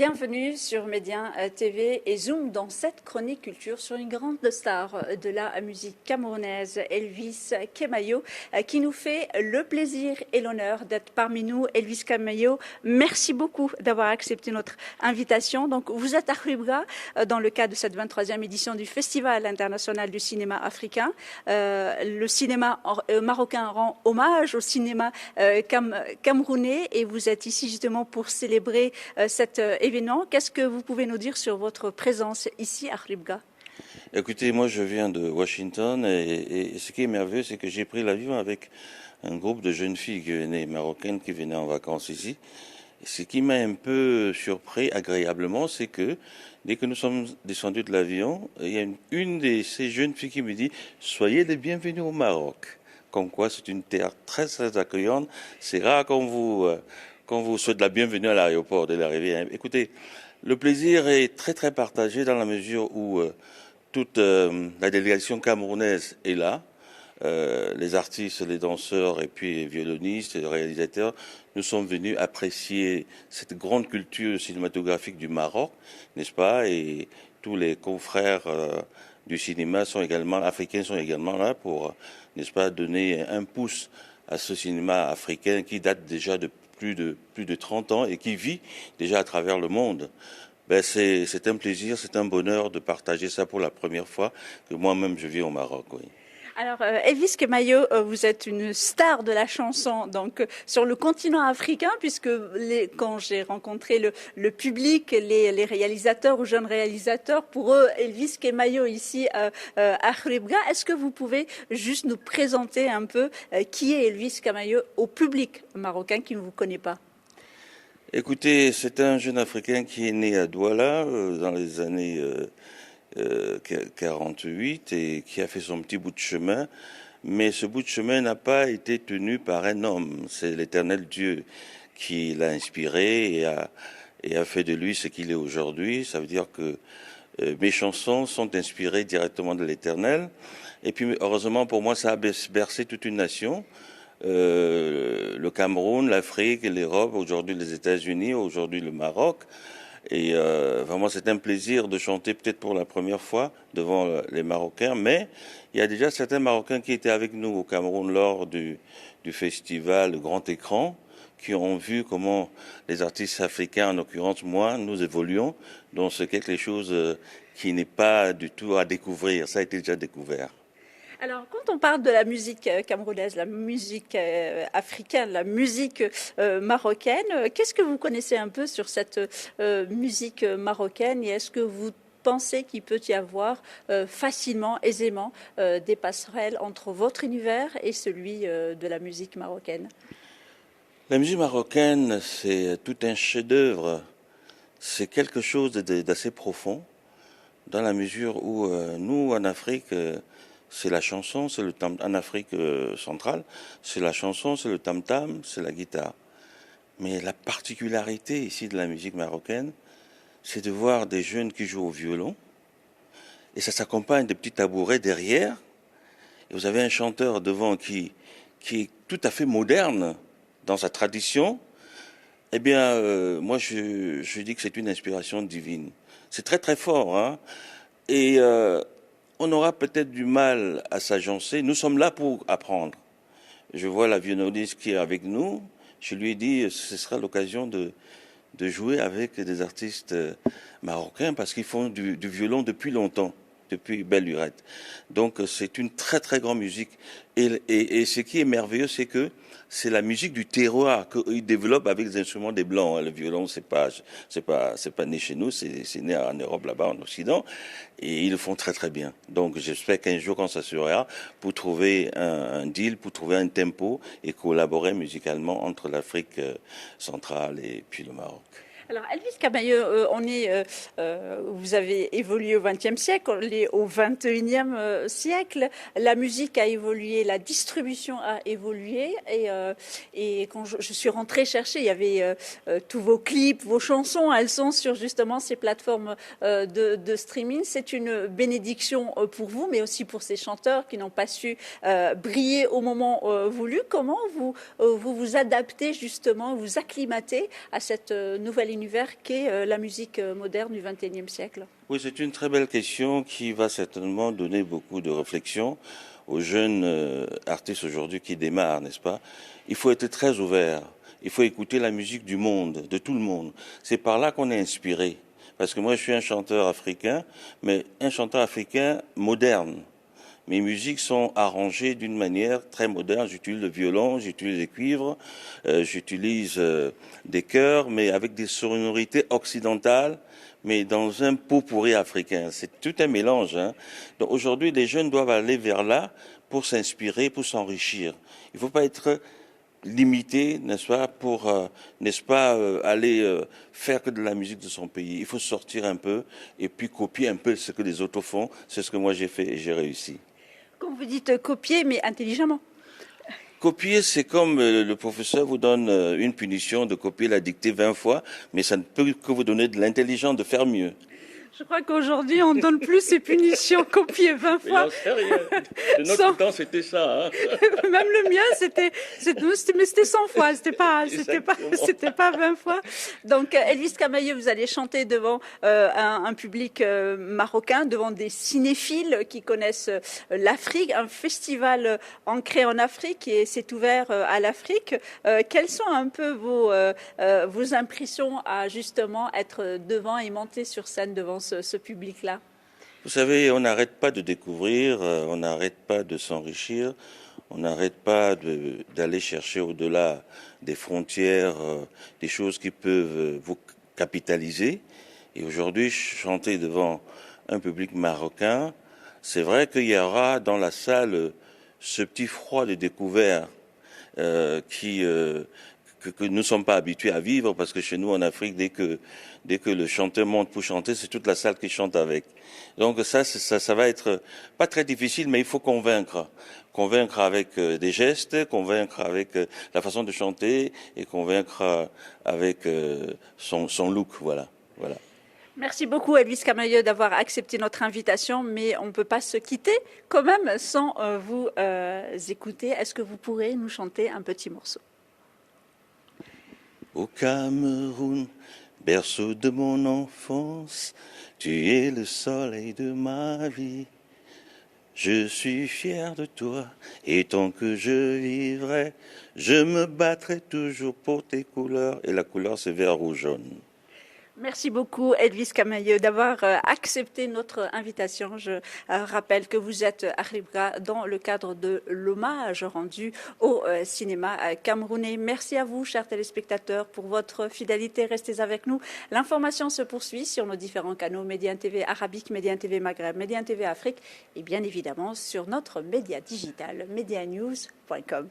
Bienvenue sur Média TV et Zoom dans cette chronique culture sur une grande star de la musique camerounaise, Elvis Kemayo, qui nous fait le plaisir et l'honneur d'être parmi nous. Elvis Kemayo, merci beaucoup d'avoir accepté notre invitation. Donc, vous êtes à Rubga dans le cadre de cette 23e édition du Festival international du cinéma africain. Le cinéma marocain rend hommage au cinéma camerounais et vous êtes ici justement pour célébrer cet événement. Qu'est-ce que vous pouvez nous dire sur votre présence ici à Rubga? Écoutez, moi je viens de Washington et ce qui est merveilleux, c'est que j'ai pris l'avion avec un groupe de jeunes filles qui venaient, marocaines, qui venaient en vacances ici. Et ce qui m'a un peu surpris agréablement, c'est que dès que nous sommes descendus de l'avion, il y a une de ces jeunes filles qui me dit « Soyez les bienvenus au Maroc ». Comme quoi c'est une terre très très accueillante. C'est rare quand vous souhaite la bienvenue à l'aéroport de l'arrivée. Écoutez, le plaisir est très très partagé dans la mesure où toute la délégation camerounaise est là. Les artistes, les danseurs et puis les violonistes et les réalisateurs, nous sommes venus apprécier cette grande culture cinématographique du Maroc, n'est-ce pas? Et tous les confrères du cinéma africains sont également là pour, n'est-ce pas, donner un pouce à ce cinéma africain qui date déjà de plus de 30 ans et qui vit déjà à travers le monde. C'est un plaisir, c'est un bonheur de partager ça pour la première fois que moi-même je vis au Maroc. Oui. Alors, Elvis Kemayo, vous êtes une star de la chanson donc sur le continent africain, puisque quand j'ai rencontré le public, les réalisateurs ou jeunes réalisateurs, pour eux, Elvis Kemayo ici à Rubga, est-ce que vous pouvez juste nous présenter un peu qui est Elvis Kemayo au public marocain qui ne vous connaît pas? Écoutez, c'est un jeune Africain qui est né à Douala dans les années 48 et qui a fait son petit bout de chemin, mais ce bout de chemin n'a pas été tenu par un homme. C'est l'Éternel Dieu qui l'a inspiré et a fait de lui ce qu'il est aujourd'hui. Ça veut dire que mes chansons sont inspirées directement de l'Éternel. Et puis heureusement pour moi, ça a bercé toute une nation. Le Cameroun, l'Afrique, l'Europe, aujourd'hui les États-Unis, aujourd'hui le Maroc. Et vraiment, c'est un plaisir de chanter peut-être pour la première fois devant les Marocains. Mais il y a déjà certains Marocains qui étaient avec nous au Cameroun lors du festival Le Grand Écran, qui ont vu comment les artistes africains, en l'occurrence moi, nous évoluons. Donc c'est quelque chose qui n'est pas du tout à découvrir. Ça a été déjà découvert. Alors, quand on parle de la musique camerounaise, la musique africaine, la musique marocaine, qu'est-ce que vous connaissez un peu sur cette musique marocaine et est-ce que vous pensez qu'il peut y avoir facilement, aisément, des passerelles entre votre univers et celui de la musique marocaine? La musique marocaine, c'est tout un chef-d'œuvre. C'est quelque chose d'assez profond dans la mesure où nous, en Afrique, c'est la chanson, c'est le tam en Afrique centrale, c'est la chanson, c'est le tam-tam, c'est la guitare. Mais la particularité ici de la musique marocaine, c'est de voir des jeunes qui jouent au violon, et ça s'accompagne de petits tabourets derrière, et vous avez un chanteur devant qui est tout à fait moderne dans sa tradition. Eh bien, moi je dis que c'est une inspiration divine. C'est très très fort, hein. Et on aura peut-être du mal à s'agencer. Nous sommes là pour apprendre. Je vois la violoniste qui est avec nous. Je lui ai dit ce sera l'occasion de jouer avec des artistes marocains parce qu'ils font du violon depuis longtemps, depuis belle lurette. Donc c'est une très très grande musique. Et ce qui est merveilleux, c'est que c'est la musique du terroir qu'ils développent avec les instruments des Blancs. Le violon, c'est pas né chez nous, c'est né en Europe, là-bas, en Occident. Et ils le font très très bien. Donc j'espère qu'un jour, quand ça sera, pour trouver un deal, pour trouver un tempo et collaborer musicalement entre l'Afrique centrale et puis le Maroc. Alors Elvis Kemayo, vous avez évolué au XXe siècle, on est au XXIe siècle. La musique a évolué, la distribution a évolué. Et quand je suis rentrée chercher, il y avait tous vos clips, vos chansons. Elles sont sur justement ces plateformes de streaming. C'est une bénédiction pour vous, mais aussi pour ces chanteurs qui n'ont pas su briller au moment voulu. Comment vous adaptez justement, vous acclimatez à cette nouvelle univers univers qu'est la musique moderne du XXIe siècle? Oui, c'est une très belle question qui va certainement donner beaucoup de réflexion aux jeunes artistes aujourd'hui qui démarrent, n'est-ce pas? Il faut être très ouvert. Il faut écouter la musique du monde, de tout le monde. C'est par là qu'on est inspiré. Parce que moi, je suis un chanteur africain, mais un chanteur africain moderne. Mes musiques sont arrangées d'une manière très moderne. J'utilise le violon, j'utilise les cuivres, j'utilise des chœurs, mais avec des sonorités occidentales, mais dans un pot-pourri africain. C'est tout un mélange. Hein. Donc aujourd'hui, les jeunes doivent aller vers là pour s'inspirer, pour s'enrichir. Il ne faut pas être limité, n'est-ce pas, pour, n'est-ce pas, aller faire que de la musique de son pays. Il faut sortir un peu et puis copier un peu ce que les autres font. C'est ce que moi j'ai fait et j'ai réussi. Quand vous dites copier, mais intelligemment. Copier, c'est comme le professeur vous donne une punition de copier la dictée 20 fois, mais ça ne peut que vous donner de l'intelligence de faire mieux. Je crois qu'aujourd'hui, on ne donne plus ces punitions copiées 20 fois. De notre temps, c'était ça. Hein. Même le mien, c'était 100 fois, c'était pas 20 fois. Donc, Elvis Camailleux, vous allez chanter devant un public marocain, devant des cinéphiles qui connaissent l'Afrique, un festival ancré en Afrique et s'est ouvert à l'Afrique. Quelles sont un peu vos impressions à justement être devant et monter sur scène devant ce public-là? Vous savez, on n'arrête pas de découvrir, on n'arrête pas de s'enrichir, on n'arrête pas d'aller chercher au-delà des frontières des choses qui peuvent vous capitaliser. Et aujourd'hui, chanter devant un public marocain, c'est vrai qu'il y aura dans la salle ce petit froid de découvert que nous ne sommes pas habitués à vivre, parce que chez nous en Afrique, dès que le chanteur monte pour chanter, c'est toute la salle qui chante avec. Donc ça va être pas très difficile, mais il faut convaincre avec des gestes, convaincre avec la façon de chanter et convaincre avec son look, voilà. Merci beaucoup Elvis Camailleux d'avoir accepté notre invitation, mais on ne peut pas se quitter quand même sans vous écouter. Est-ce que vous pourrez nous chanter un petit morceau? Au Cameroun, berceau de mon enfance, tu es le soleil de ma vie. Je suis fier de toi, et tant que je vivrai, je me battrai toujours pour tes couleurs, et la couleur c'est vert, rouge, jaune. Merci beaucoup Elvis Camailleux d'avoir accepté notre invitation. Je rappelle que vous êtes à Ribra dans le cadre de l'hommage rendu au cinéma camerounais. Merci à vous, chers téléspectateurs, pour votre fidélité. Restez avec nous. L'information se poursuit sur nos différents canaux Média TV Arabique, Média TV Maghreb, Média TV Afrique et bien évidemment sur notre média digital medianews.com.